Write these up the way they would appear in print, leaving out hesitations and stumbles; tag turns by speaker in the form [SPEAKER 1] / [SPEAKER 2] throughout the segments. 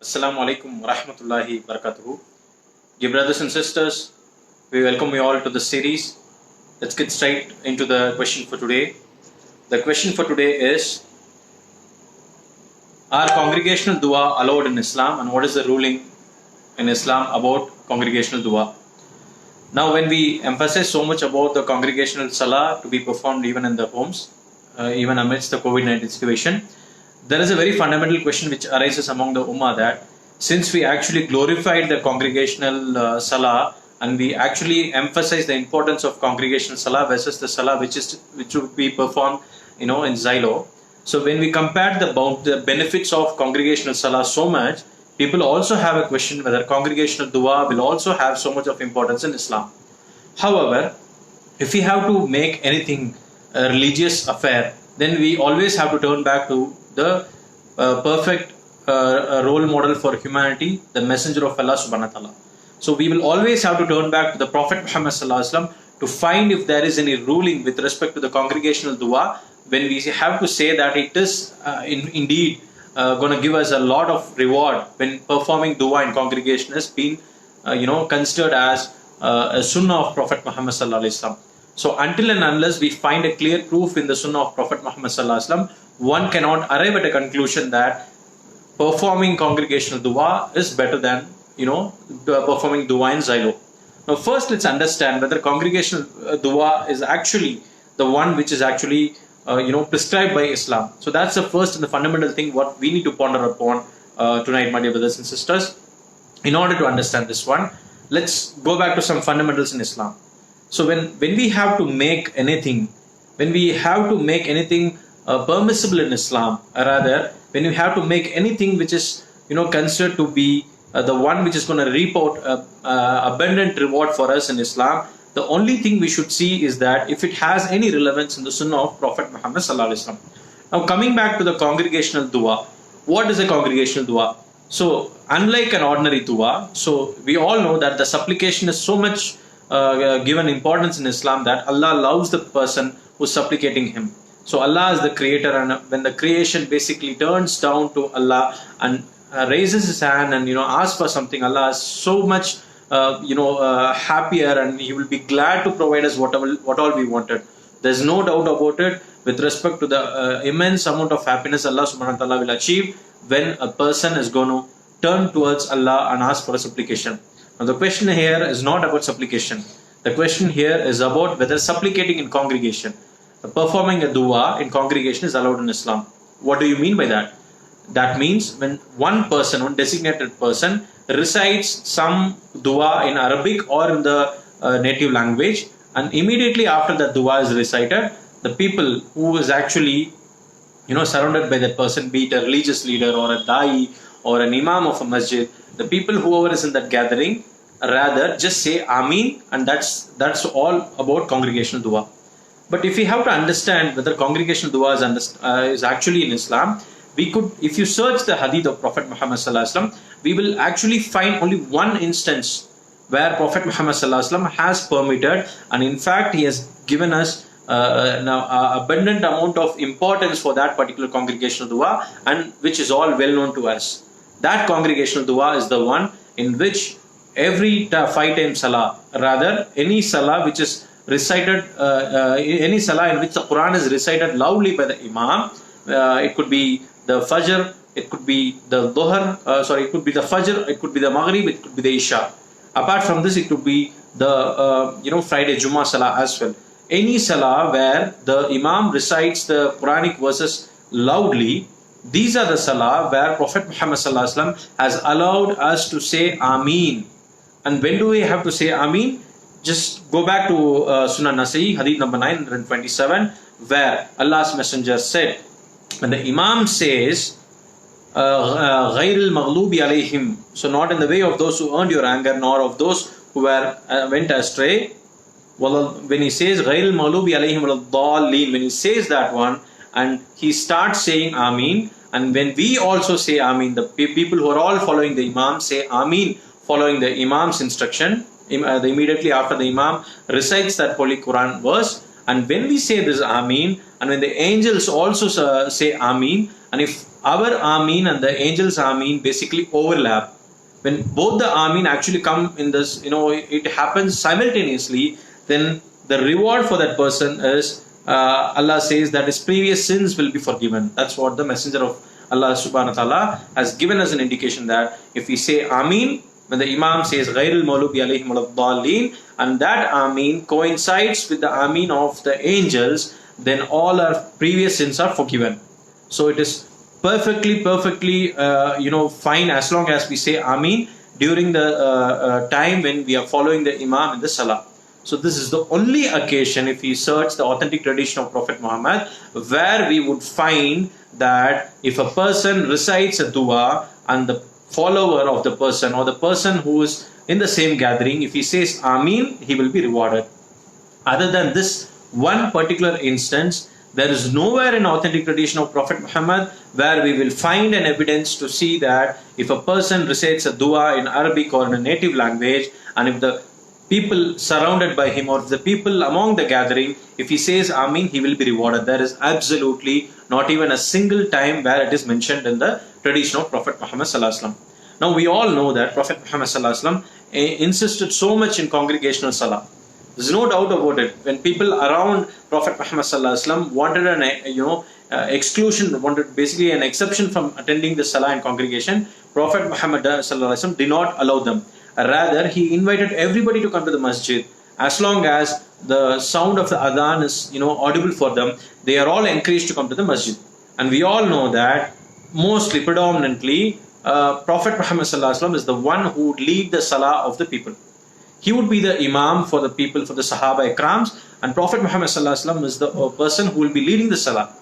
[SPEAKER 1] Assalamu alaikum wa rahmatullahi wa barakatuhu. Dear brothers and sisters, we welcome you all to the series. Let's get straight into the question for today. The question for today is: are congregational dua allowed in Islam, and what is the ruling in Islam about congregational dua? Now, when we emphasize so much about the congregational salah to be performed even in the homes, even amidst the COVID-19 situation, there is a very fundamental question which arises among the Ummah, that since we actually glorified the congregational salah and we actually emphasize the importance of congregational salah versus the salah which would be performed in Xylo. So when we compare the benefits of congregational salah so much, people also have a question whether congregational dua will also have so much of importance in Islam. However, if we have to make anything a religious affair, then we always have to turn back to the perfect role model for humanity, the Messenger of Allah subhanahu wa ta'ala. So we will always have to turn back to the Prophet Muhammad sallallahu alaihi wasallam to find if there is any ruling with respect to the congregational dua, when we have to say that it is indeed going to give us a lot of reward when performing dua in congregation has been considered as a sunnah of Prophet Muhammad sallallahu alaihi wasallam. So until and unless we find a clear proof in the sunnah of Prophet Muhammad sallallahu alaihi wasallam, one cannot arrive at a conclusion that performing congregational dua is better than performing dua in Xylo. Now first let's understand whether congregational dua is actually the one which is actually prescribed by Islam. So that's the first and the fundamental thing what we need to ponder upon tonight, my dear brothers and sisters. In order to understand this one, let's go back to some fundamentals in Islam. So when we have to make anything, permissible in Islam, rather when you have to make anything which is considered to be the one which is going to reap out abundant reward for us in Islam, the only thing we should see is that if it has any relevance in the sunnah of Prophet Muhammad sallallahu alaihi wasallam. Now coming back to the congregational dua, what is a congregational dua? So unlike an ordinary dua, so we all know that the supplication is so much given importance in Islam that Allah loves the person who's supplicating Him. So Allah is the creator, and when the creation basically turns down to Allah and raises his hand and asks for something, Allah is so much happier, and He will be glad to provide us what all we wanted. There's no doubt about it with respect to the immense amount of happiness Allah subhanahu wa ta'ala will achieve when a person is going to turn towards Allah and ask for a supplication. Now the question here is not about supplication. The question here is about whether supplicating in congregation, performing a dua in congregation, is allowed in Islam. What do you mean by that? That means when one designated person recites some dua in Arabic or in the native language, and immediately after that dua is recited, the people who is actually surrounded by that person, be it a religious leader or a da'i or an imam of a masjid, the people whoever is in that gathering rather just say Ameen, and that's all about congregational dua. But if we have to understand whether congregational dua is actually in Islam, we could, if you search the hadith of Prophet Muhammad sallallahu alaihi wasallam, we will actually find only one instance where Prophet Muhammad sallallahu alaihi wasallam has permitted, and in fact he has given us now abundant amount of importance for that particular congregational dua, and which is all well known to us. That congregational dua is the one in which every 5-time salah, rather any salah which is recited, any salah in which the Quran is recited loudly by the Imam, it could be the Fajr, it could be the Dhuhr, it could be the Fajr, it could be the Maghrib, it could be the Isha. Apart from this, it could be the Friday Jummah salah as well. Any salah where the Imam recites the Quranic verses loudly, these are the salah where Prophet Muhammad sallallahu alaihi wasallam has allowed us to say Ameen. And when do we have to say Ameen? Just go back to Sunan Nasa'i, hadith number 927, where Allah's Messenger said, when the Imam says, غَيْرِ الْمَغْلُوبِ عَلَيْهِمْ, so not in the way of those who earned your anger, nor of those who went astray. When he says غَيْرِ الْمَغْلُوبِ عَلَيْهِمْ وَلَا الضَّالِّينَ, when he says that one, and he starts saying Ameen, and when we also say Ameen, the people who are all following the Imam say Ameen, following the Imam's instruction, immediately after the Imam recites that Holy Quran verse, And when we say this Ameen, and when the angels also say Ameen, and if our Ameen and the angels Ameen basically overlap, when both the Ameen actually come in this, it happens simultaneously, then the reward for that person is, Allah says that his previous sins will be forgiven. That's what the Messenger of Allah subhanahu wa ta'ala has given us an indication, that if we say Ameen, when the Imam says Ghairul Maghdubi Alayhim Waladdallin, and that Ameen coincides with the Ameen of the angels, then all our previous sins are forgiven. So it is perfectly fine as long as we say Ameen during the time when we are following the Imam in the Salah. So this is the only occasion, if we search the authentic tradition of Prophet Muhammad, where we would find that if a person recites a dua and the follower of the person or the person who is in the same gathering, if he says Ameen, he will be rewarded. Other than this one particular instance, there is nowhere in authentic tradition of Prophet Muhammad where we will find an evidence to see that if a person recites a dua in Arabic or in a native language, and if the people surrounded by him or the people among the gathering, if he says Ameen, he will be rewarded. There is absolutely not even a single time where it is mentioned in the tradition of Prophet Muhammad sallallahu alaihi wasallam. Now we all know that Prophet Muhammad sallallahu alaihi wasallam insisted so much in congregational salah. There's no doubt about it. When people around Prophet Muhammad sallallahu alaihi wasallam wanted an exclusion, wanted basically an exception from attending the salah in congregation, Prophet Muhammad sallallahu alaihi wasallam did not allow them. Rather, he invited everybody to come to the masjid. As long as the sound of the adhan is audible for them, they are all encouraged to come to the masjid. And we all know that mostly, predominantly, Prophet Muhammad sallallahu alaihi wasallam is the one who would lead the salah of the people. He would be the imam for the people, for the Sahaba Ikrams, and Prophet Muhammad sallallahu alaihi wasallam is the person who will be leading the salah.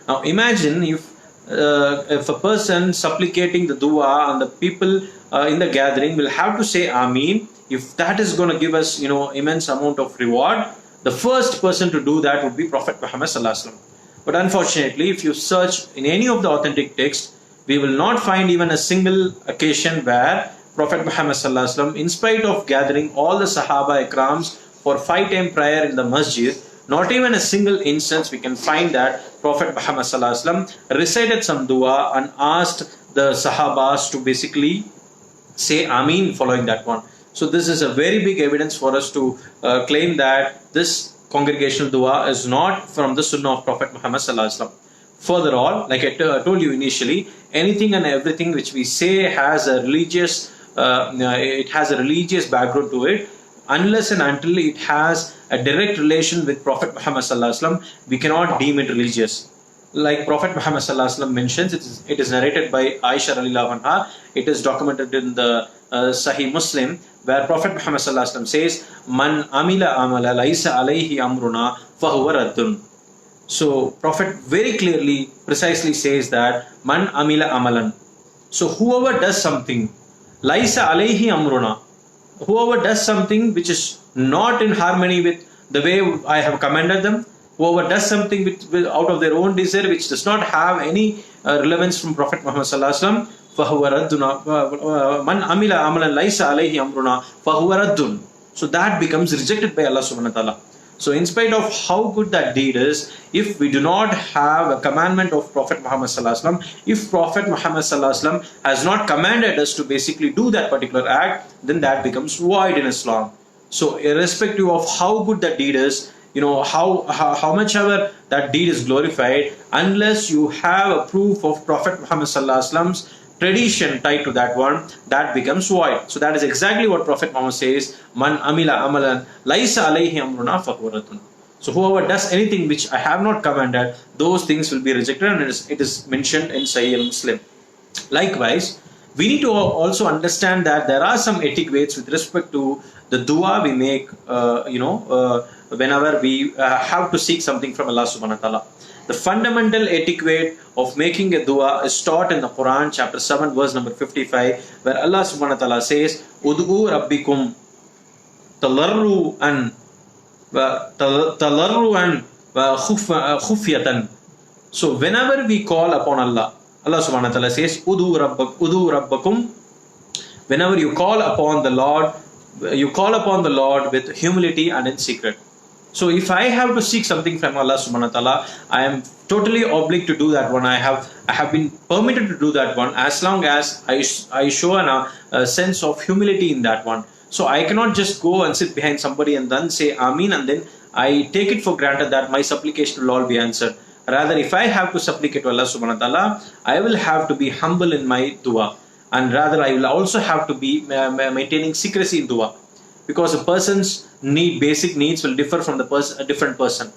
[SPEAKER 1] Now imagine if a person supplicating the dua and the people in the gathering will have to say Ameen, if that is going to give us immense amount of reward, the first person to do that would be Prophet Muhammad sallallahu alaihi wasallam. But unfortunately, if you search in any of the authentic texts, we will not find even a single occasion where Prophet Muhammad sallallahu alaihi wasallam, in spite of gathering all the Sahaba Ikrams for 5 prayer in the masjid, not even a single instance we can find that Prophet Muhammad sallallahu alaihi wasallam recited some dua and asked the Sahabas to basically say Ameen following that one. So this is a very big evidence for us to claim that this congregational dua is not from the Sunnah of Prophet Muhammad sallallahu alaihi wasallam. Furthermore, like I told you initially, anything and everything which we say has a religious background to it, unless and until it has a direct relation with Prophet Muhammad sallallahu alaihi wasallam, we cannot deem it religious. Like Prophet Muhammad sallallahu alaihi wasallam mentions, it is narrated by Aisha radhiyallahu anha. It is documented in the Sahih Muslim, where Prophet Muhammad sallallahu alaihi wasallam says, "Man amila amala laisa alayhi amruna fahuwa raddun." So Prophet very clearly, precisely says that Man amila amalan. So whoever does something, laisa alayhi amruna, whoever does something which is not in harmony with the way I have commanded them, whoever does something with out of their own desire which does not have any relevance from Prophet Muhammad sallallahu alaihi wasallam, fahuwa raddun. Man amila amalan laisa alayhi amruna fahuwa raddun. So that becomes rejected by Allah subhanahu wa ta'ala. So in spite of how good that deed is, if we do not have a commandment of Prophet Muhammad sallallahu alaihi wasallam, if Prophet Muhammad sallallahu alaihi wasallam has not commanded us to basically do that particular act, then that becomes void in Islam. So irrespective of how good that deed is, how much ever that deed is glorified, unless you have a proof of Prophet Muhammad sallallahu alaihi wasallam's tradition tied to that one, that becomes void. So that is exactly what Prophet Muhammad says, Man amila amalan laisa alayhi amruna fahuwa raddun. So whoever does anything which I have not commanded, those things will be rejected, and it is mentioned in Sahih Muslim. Likewise, we need to also understand that there are some etiquettes with respect to the dua we make whenever we have to seek something from Allah subhanahu wa ta'ala. The fundamental etiquette of making a dua is taught in the Quran, chapter 7, verse number 55, where Allah subhanahu wa ta'ala says, Ud'u rabbikum talarru'an wa khufyatan. So whenever we call upon Allah, Allah subhanahu wa ta'ala says, Ud'u rabbakum. Whenever you call upon the Lord, you call upon the Lord with humility and in secret. So if I have to seek something from Allah subhanahu wa ta'ala, I am totally obliged to do that one. I have been permitted to do that one as long as I show a sense of humility in that one. So I cannot just go and sit behind somebody and then say Ameen and then I take it for granted that my supplication will all be answered. Rather, if I have to supplicate to Allah subhanahu wa ta'ala, I will have to be humble in my dua. And rather, I will also have to be maintaining secrecy in dua. Because a person's basic needs will differ from a different person.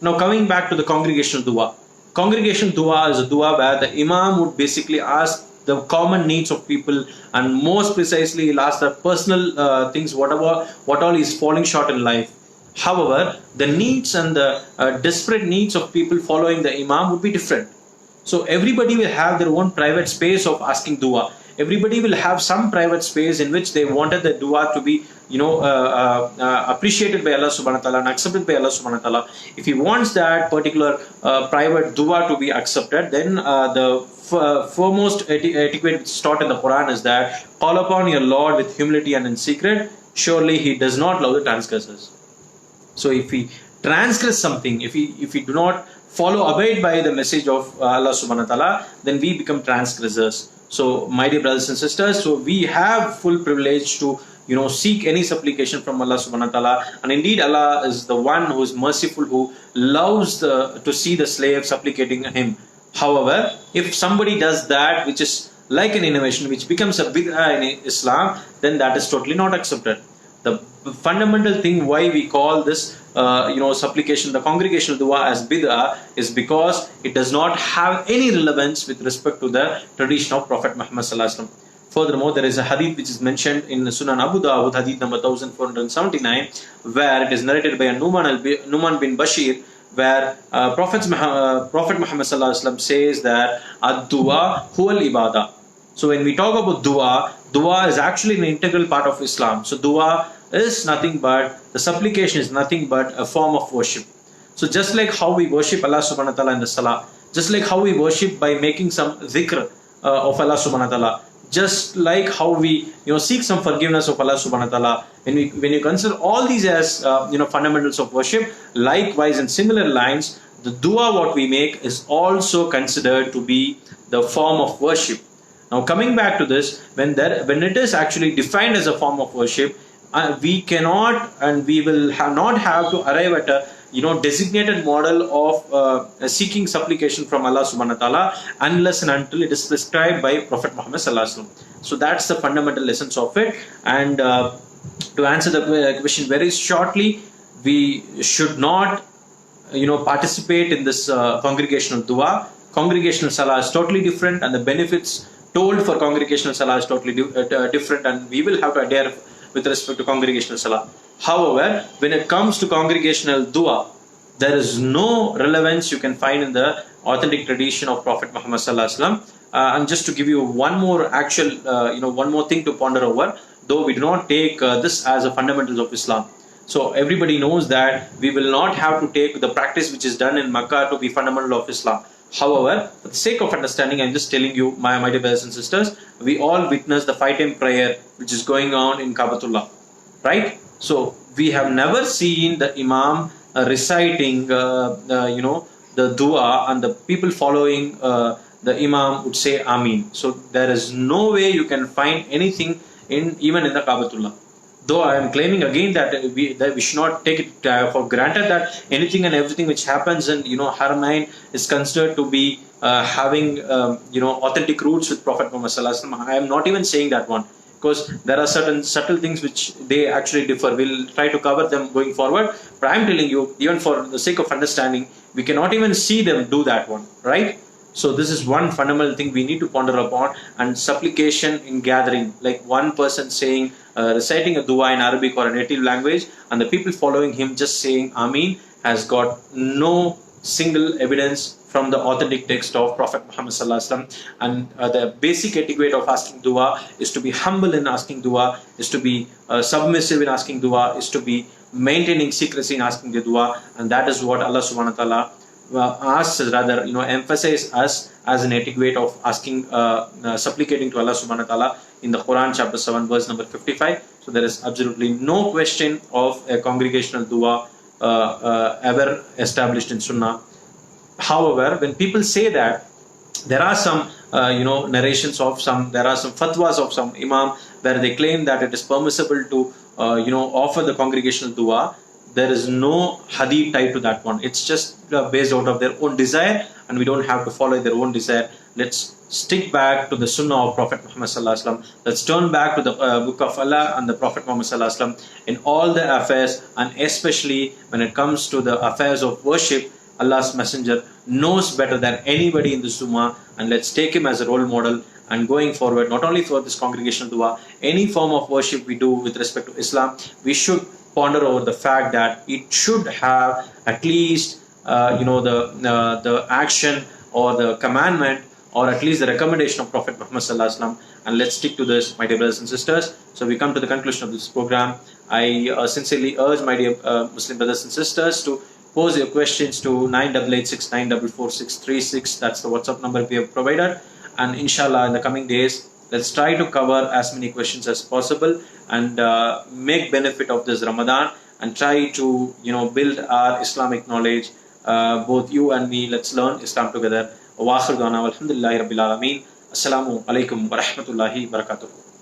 [SPEAKER 1] Now coming back to the congregational dua. Congregational dua is a dua where the imam would basically ask the common needs of people, and most precisely he'll ask the personal things, what all is falling short in life. However, the needs and the desperate needs of people following the imam would be different. So everybody will have their own private space of asking dua. Everybody will have some private space in which they wanted the dua to be, appreciated by Allah subhanahu wa ta'ala and accepted by Allah subhanahu wa ta'ala. If he wants that particular private dua to be accepted, then the foremost etiquette which is taught in the Quran is that call upon your Lord with humility and in secret. Surely he does not love the transgressors. So if we transgress something, if we do not abide by the message of Allah subhanahu wa ta'ala, then we become transgressors. So my dear brothers and sisters, so we have full privilege to seek any supplication from Allah subhanahu wa ta'ala, and indeed Allah is the one who is merciful, who loves to see the slave supplicating him. However, if somebody does that which is like an innovation, which becomes a bid'ah in Islam, then that is totally not accepted. The fundamental thing why we call this supplication, the congregational dua, as bid'ah is because it does not have any relevance with respect to the tradition of Prophet Muhammad sallallahu alaihi wasallam. Furthermore, there is a hadith which is mentioned in Sunan Abu Dawud, hadith number 1479, where it is narrated by Numan bin Bashir, where Prophet Muhammad sallallahu alaihi wasallam says that ad-dua huwa al-ibadah. So when we talk about dua is actually an integral part of Islam. So dua is nothing but, the supplication is nothing but a form of worship. So just like how we worship Allah subhanahu wa ta'ala in the salah, just like how we worship by making some dhikr of Allah subhanahu wa ta'ala, just like how we seek some forgiveness of Allah subhanahu wa ta'ala, when you consider all these as fundamentals of worship, likewise in similar lines, the dua what we make is also considered to be the form of worship. Now coming back to this, when it is actually defined as a form of worship, we cannot and we will not have to arrive at a designated model of seeking supplication from Allah subhanahu wa ta'ala unless and until it is prescribed by Prophet Muhammad sallallahu alaihi wasallam. So that's the fundamental essence of it. And to answer the question very shortly, we should not participate in this congregational dua. Congregational salah is totally different, and the benefits told for congregational salah is totally different, and we will have to adhere with respect to congregational salah. However, when it comes to congregational dua, there is no relevance you can find in the authentic tradition of Prophet Muhammad sallallahu alaihi wasallam. And just to give you one more one more thing to ponder over, though we do not take this as a fundamentals of Islam. So everybody knows that we will not have to take the practice which is done in Makkah to be fundamental of Islam. However, for the sake of understanding, I'm just telling you, my dear brothers and sisters, we all witness the 5-time prayer which is going on in Kabatullah, right? So we have never seen the Imam reciting, the dua, and the people following the Imam would say Ameen. So there is no way you can find anything even in the Kabatullah. Though I am claiming again that we should not take it for granted that anything and everything which happens in Haramain is considered to be having authentic roots with Prophet Muhammad sallallahu alaihi wasallam. I am not even saying that one, because there are certain subtle things which they actually differ. We'll try to cover them going forward. But I am telling you, even for the sake of understanding, we cannot even see them do that one, right? So this is one fundamental thing we need to ponder upon. And supplication in gathering, like one person saying, reciting a dua in Arabic or a native language, and the people following him just saying Ameen, has got no single evidence from the authentic text of Prophet Muhammad sallallahu alaihi wasallam. And the basic etiquette of asking dua is to be humble in asking dua, is to be submissive in asking dua, is to be maintaining secrecy in asking the dua, and that is what Allah subhanahu wa ta'ala emphasize us as an etiquette of asking, supplicating to Allah subhanahu wa ta'ala in the Quran chapter 7 verse number 55. So there is absolutely no question of a congregational dua ever established in Sunnah. However, when people say that, there are some narrations of some, there are some fatwas of some imam where they claim that it is permissible to offer the congregational dua. There is no hadith tied to that one. It's just based out of their own desire, and we don't have to follow their own desire. Let's stick back to the sunnah of Prophet Muhammad sallallahu alaihi wasallam. Let's turn back to the book of Allah and the Prophet Muhammad sallallahu alaihi wasallam in all the affairs, and especially when it comes to the affairs of worship. Allah's Messenger knows better than anybody in this Ummah, and let's take him as a role model. And going forward, not only for this congregational dua, any form of worship we do with respect to Islam, we should ponder over the fact that it should have at least the action or the commandment or at least the recommendation of Prophet Muhammad sallallahu alaihi wasallam. And let's stick to this, my dear brothers and sisters. So we come to the conclusion of this program. I sincerely urge my dear Muslim brothers and sisters to pose your questions to 9886 944 That's the WhatsApp number we have provided. And inshallah, in the coming days, let's try to cover as many questions as possible and make benefit of this Ramadan and try to build our Islamic knowledge. Both you and me, let's learn Islam together. Wa akhir da'wana walhamdulillahi rabbil alameen. Assalamu alaikum wa rahmatullahi wa barakatuh.